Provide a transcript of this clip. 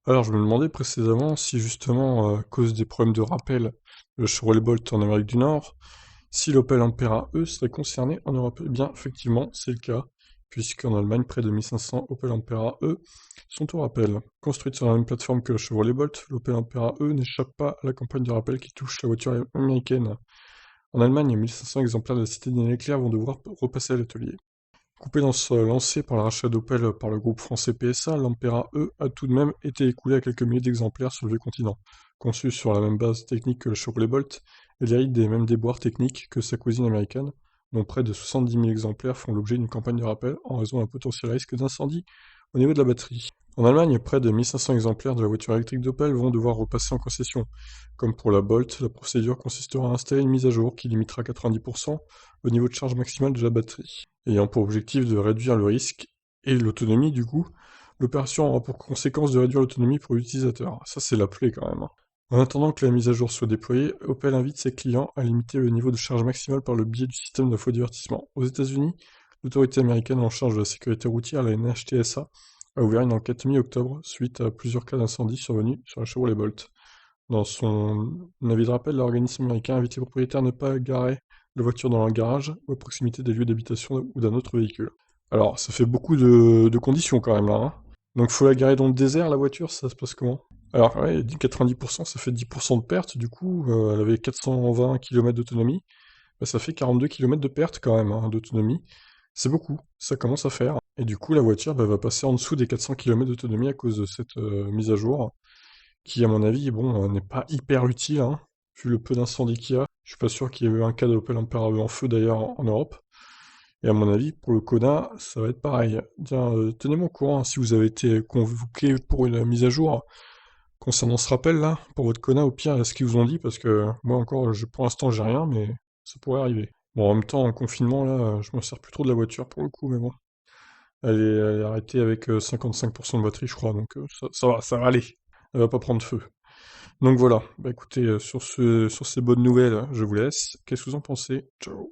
Alors, je me demandais précédemment si justement, à cause des problèmes de rappel, le Chevrolet Bolt en Amérique du Nord, si l'Opel Ampera, eux, serait concerné en Europe. Eh bien, effectivement, c'est le cas, puisqu'en Allemagne, près de 1500 Opel Ampera, eux, sont au rappel. Construite sur la même plateforme que le Chevrolet Bolt, l'Opel Ampera, eux, n'échappe pas à la campagne de rappel qui touche la voiture américaine. En Allemagne, 1500 exemplaires de la Cité des Leclerc vont devoir repasser à l'atelier. Lancé par le rachat d'Opel par le groupe français PSA, l'Ampera E a tout de même été écoulé à quelques milliers d'exemplaires sur le vieux continent. Conçu sur la même base technique que le Chevrolet Bolt, elle hérite des mêmes déboires techniques que sa cousine américaine, dont près de 70 000 exemplaires font l'objet d'une campagne de rappel en raison d'un potentiel risque d'incendie au niveau de la batterie. En Allemagne, près de 1500 exemplaires de la voiture électrique d'Opel vont devoir repasser en concession. Comme pour la Bolt, la procédure consistera à installer une mise à jour qui limitera à 90% le niveau de charge maximale de la batterie. Ayant pour objectif de réduire le risque et l'autonomie du coup, l'opération aura pour conséquence de réduire l'autonomie pour l'utilisateur. Ça c'est la plaie quand même, hein. En attendant que la mise à jour soit déployée, Opel invite ses clients à limiter le niveau de charge maximale par le biais du système de faux divertissement. Aux États-Unis, l'autorité américaine en charge de la sécurité routière, la NHTSA, a ouvert une enquête mi-octobre suite à plusieurs cas d'incendie survenus sur la Chevrolet Bolt. Dans son avis de rappel, l'organisme américain invite les propriétaires à ne pas garer la voiture dans leur garage ou à proximité des lieux d'habitation ou d'un autre véhicule. Alors, ça fait beaucoup de conditions quand même là, hein. Donc faut la garer dans le désert, la voiture, ça se passe comment? Alors ouais, il dit 90%, ça fait 10% de perte, du coup, elle avait 420 km d'autonomie, bah, ça fait 42 km de perte quand même, hein, d'autonomie. C'est beaucoup, ça commence à faire. Et du coup, la voiture bah, va passer en dessous des 400 km d'autonomie à cause de cette mise à jour qui, à mon avis, bon, n'est pas hyper utile, hein, vu le peu d'incendies qu'il y a. Je suis pas sûr qu'il y ait eu un cas d'Opel Ampera en feu d'ailleurs en Europe. Et à mon avis, pour le Kona, ça va être pareil. Tiens, tenez-moi au courant hein, si vous avez été convoqué pour une mise à jour concernant ce rappel là, pour votre Kona, au pire, ce qu'ils vous ont dit, parce que moi encore, pour l'instant, j'ai rien, mais ça pourrait arriver. Bon, en même temps, en confinement, là, je me sers plus trop de la voiture pour le coup, mais bon. Elle est arrêtée avec 55% de batterie, je crois, donc ça va aller. Elle va pas prendre feu. Donc voilà, bah écoutez, sur ces bonnes nouvelles, je vous laisse. Qu'est-ce que vous en pensez? Ciao.